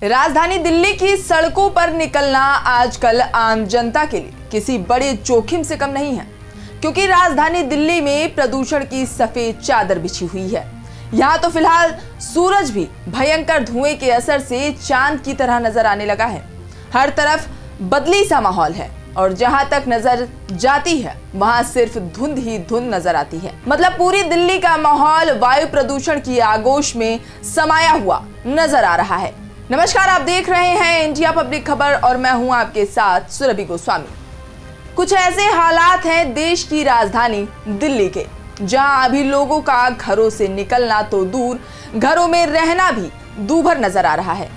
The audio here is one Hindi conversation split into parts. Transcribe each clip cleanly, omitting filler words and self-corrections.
राजधानी दिल्ली की सड़कों पर निकलना आजकल आम जनता के लिए किसी बड़े जोखिम से कम नहीं है, क्योंकि राजधानी दिल्ली में प्रदूषण की सफेद चादर बिछी हुई है। यहाँ तो फिलहाल सूरज भी भयंकर धुएं के असर से चांद की तरह नजर आने लगा है। हर तरफ बदली सा माहौल है और जहां तक नजर जाती है वहां सिर्फ धुंध ही धुंध नजर आती है। मतलब पूरी दिल्ली का माहौल वायु प्रदूषण की आगोश में समाया हुआ नजर आ रहा है। नमस्कार, आप देख रहे हैं इंडिया पब्लिक खबर और मैं हूं आपके साथ सुरभि गोस्वामी। कुछ ऐसे हालात हैं देश की राजधानी दिल्ली के, जहां अभी लोगों का घरों से निकलना तो दूर, घरों में रहना भी दूभर नजर आ रहा है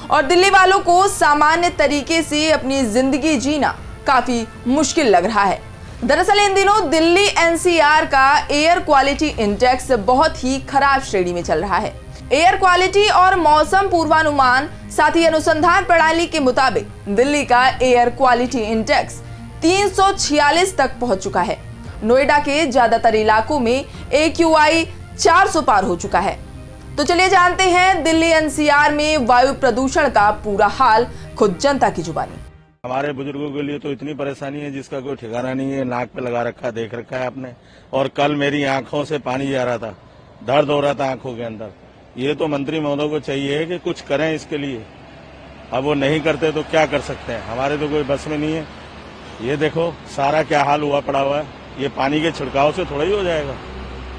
और दिल्ली वालों को सामान्य तरीके से अपनी जिंदगी जीना काफी मुश्किल लग रहा है। दरअसल इन दिनों दिल्ली एनसीआर का एयर क्वालिटी इंडेक्स बहुत ही खराब श्रेणी में चल रहा है। एयर क्वालिटी और मौसम पूर्वानुमान साथ ही अनुसंधान प्रणाली के मुताबिक दिल्ली का एयर क्वालिटी इंडेक्स 346 तक पहुंच चुका है। नोएडा के ज्यादातर इलाकों में AQI 400 पार हो चुका है। तो चलिए जानते हैं दिल्ली एनसीआर में वायु प्रदूषण का पूरा हाल खुद जनता की जुबानी। हमारे बुजुर्गों के लिए तो इतनी परेशानी है जिसका कोई ठिकाना नहीं है। नाक पे लगा रखा, देख रखा है आपने। और कल मेरी आंखों से पानी जा रहा था, दर्द हो रहा था आंखों के अंदर। ये तो मंत्री महोदय को चाहिए कि कुछ करें इसके लिए। अब वो नहीं करते तो क्या कर सकते हैं, हमारे तो कोई बस में नहीं है। ये देखो सारा क्या हाल हुआ पड़ा हुआ है। ये पानी के छिड़काव से थोड़ा ही हो जाएगा,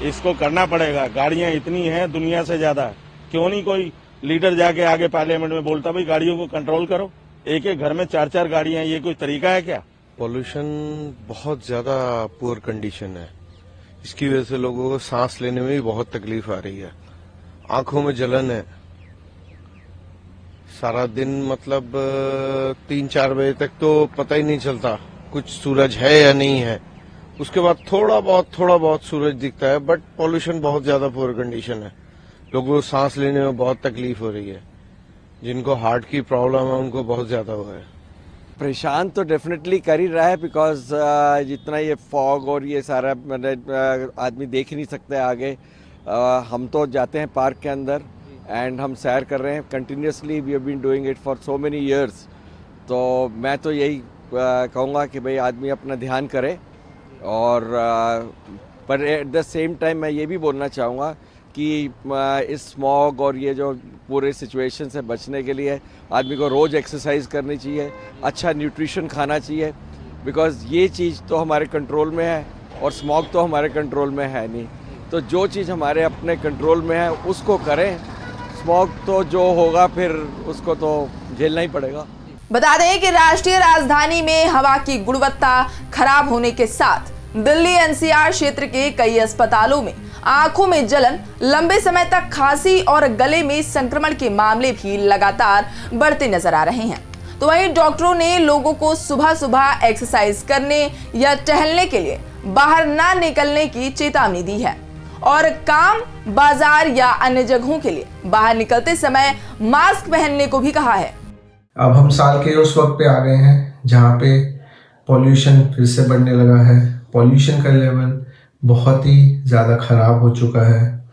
इसको करना पड़ेगा। गाड़ियां इतनी हैं दुनिया से ज्यादा, क्यों नहीं कोई लीडर जाके आगे पार्लियामेंट में बोलता भाई गाड़ियों को कंट्रोल करो। एक एक घर में 4-4 गाड़ियां, ये कोई तरीका है क्या? पॉल्यूशन बहुत ज्यादा पुअर कंडीशन है। इसकी वजह से लोगों को सांस लेने में भी बहुत तकलीफ आ रही है। आंखों में जलन है। सारा दिन मतलब 3-4 बजे तक तो पता ही नहीं चलता कुछ सूरज है या नहीं है। उसके बाद थोड़ा बहुत सूरज दिखता है, बट पॉल्यूशन बहुत ज्यादा पुअर कंडीशन है। लोगों को सांस लेने में बहुत तकलीफ हो रही है। जिनको हार्ट की प्रॉब्लम है उनको बहुत ज्यादा हुआ है। परेशान तो डेफिनेटली कर ही रहा है, बिकॉज जितना ये फॉग और ये सारा आदमी देख ही नहीं सकते आगे। हम तो जाते हैं पार्क के अंदर एंड हम सैर कर रहे हैं continuously. We have been doing it for so many years. तो मैं तो यही कहूँगा कि भाई आदमी अपना ध्यान करे। और पर एट द सेम टाइम मैं ये भी बोलना चाहूँगा कि इस स्मॉग और ये जो पूरे सिचुएशन से बचने के लिए आदमी को रोज़ एक्सरसाइज करनी चाहिए, अच्छा न्यूट्रिशन खाना चाहिए, बिकॉज ये चीज़ तो हमारे कंट्रोल में है और स्मॉग तो हमारे कंट्रोल में है नहीं। तो जो चीज़ हमारे अपने कंट्रोल में है उसको करें। स्मॉग तो जो होगा फिर उसको तो झेलना ही पड़ेगा। बता दें कि राष्ट्रीय राजधानी में हवा की गुणवत्ता खराब होने के साथ दिल्ली एनसीआर क्षेत्र के कई अस्पतालों में आंखों में जलन, लंबे समय तक खांसी और गले में संक्रमण के मामले भी लगातार बढ़ते नजर आ रहे हैं। तो वहीं डॉक्टरों ने लोगों को सुबह सुबह एक्सरसाइज करने या टहलने के लिए बाहर ना निकलने की चेतावनी दी है और काम, बाजार या अन्य जगहों के लिए बाहर निकलते समय मास्क पहनने को भी कहा है। अब हम साल के उस वक्त पे आ गए हैं जहाँ पे पॉल्यूशन फिर से बढ़ने लगा है। पॉल्यूशन का लेवल बहुत ही ज़्यादा ख़राब हो चुका है।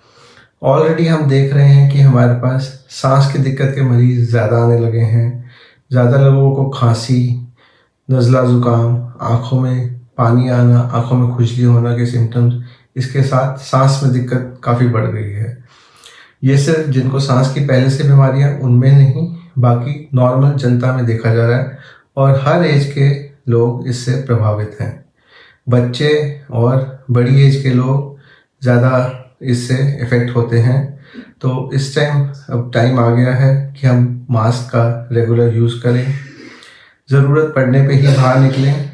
ऑलरेडी हम देख रहे हैं कि हमारे पास सांस की दिक्कत के मरीज़ ज़्यादा आने लगे हैं। ज़्यादा लोगों को खांसी, नज़ला ज़ुकाम, आँखों में पानी आना, आँखों में खुजली होना के सिम्टम्स, इसके साथ सांस में दिक्कत काफ़ी बढ़ गई है। ये सिर्फ जिनको सांस की पहले से बीमारियां उनमें नहीं, बाकी नॉर्मल जनता में देखा जा रहा है और हर एज के लोग इससे प्रभावित हैं। बच्चे और बड़ी एज के लोग ज़्यादा इससे इफ़ेक्ट होते हैं। तो इस टाइम अब टाइम आ गया है कि हम मास्क का रेगुलर यूज़ करें, ज़रूरत पड़ने पे ही बाहर निकलें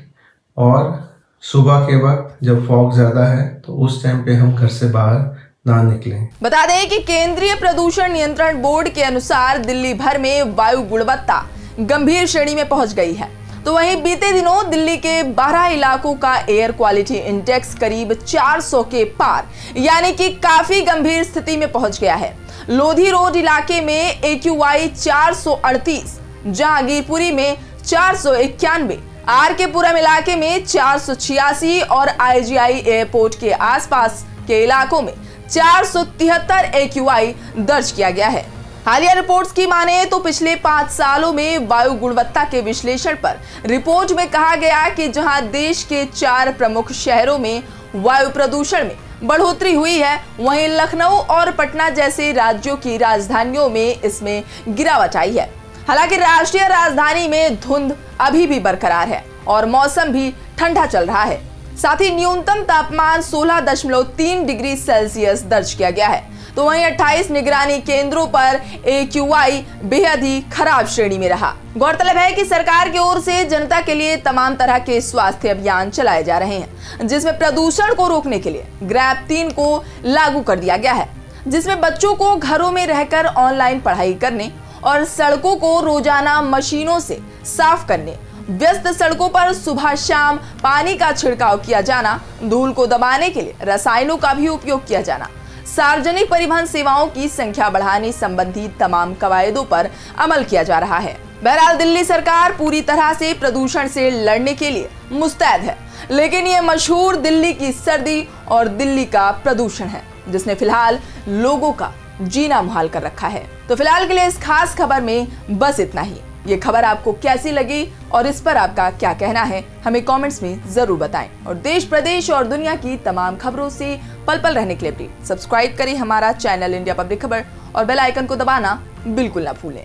और सुबह के वक्त जब फॉग ज़्यादा है तो उस टाइम पे हम घर से बाहर ना निकलें। बता दें कि केंद्रीय प्रदूषण नियंत्रण बोर्ड के अनुसार दिल्ली भर में वायु गुणवत्ता गंभीर श्रेणी में पहुंच गई है। तो वहीं बीते दिनों दिल्ली के 12 इलाकों का एयर क्वालिटी इंडेक्स करीब 400 के पार, यानी कि काफी गंभीर स्थिति में पहुंच गया है। लोधी रोड इलाके में AQI 438, जहांगीरपुरी में 491, आर के पुरम इलाके में 486 और IGI एयरपोर्ट के आसपास के इलाकों में 473 AQI दर्ज किया गया है। हालिया रिपोर्ट्स की माने तो पिछले 5 सालों में वायु गुणवत्ता के विश्लेषण पर रिपोर्ट में कहा गया कि जहां देश के 4 प्रमुख शहरों में वायु प्रदूषण में बढ़ोतरी हुई है, वहीं लखनऊ और पटना जैसे राज्यों की राजधानियों में इसमें गिरावट आई है। हालांकि राष्ट्रीय राजधानी में धुंध अभी भी बरकरार है और मौसम भी ठंडा चल रहा है। साथ ही न्यूनतम तापमान 16.3 डिग्री सेल्सियस दर्ज किया गया है, तो वहीं 28 निगरानी केंद्रों पर AQI बेहद ही खराब श्रेणी में रहा। गौरतलब है कि सरकार की ओर से जनता के लिए तमाम तरह के स्वास्थ्य अभियान चलाए जा रहे हैं, जिसमें प्रदूषण को रोकने के लिए ग्रैप 3 को लागू कर दिया गया है, जिसमें बच्चों को घरों में रहकर ऑनलाइन पढ़ाई करने और सड़कों को रोजाना मशीनों से साफ करने, व्यस्त सड़कों पर सुबह शाम पानी का छिड़काव किया जाना, धूल को दबाने के लिए रसायनों का भी उपयोग किया जाना, सार्वजनिक परिवहन सेवाओं की संख्या बढ़ाने संबंधी तमाम कवायदों पर अमल किया जा रहा है। बहरहाल दिल्ली सरकार पूरी तरह से प्रदूषण से लड़ने के लिए मुस्तैद है, लेकिन ये मशहूर दिल्ली की सर्दी और दिल्ली का प्रदूषण है, जिसने फिलहाल लोगों का जीना मुहाल कर रखा है। तो फिलहाल के लिए इस खास खबर में बस इतना ही। ये खबर आपको कैसी लगी और इस पर आपका क्या कहना है, हमें कमेंट्स में जरूर बताएं। और देश, प्रदेश और दुनिया की तमाम खबरों से पल पल रहने के लिए सब्सक्राइब करें हमारा चैनल इंडिया पब्लिक खबर और बेल आइकन को दबाना बिल्कुल ना भूलें।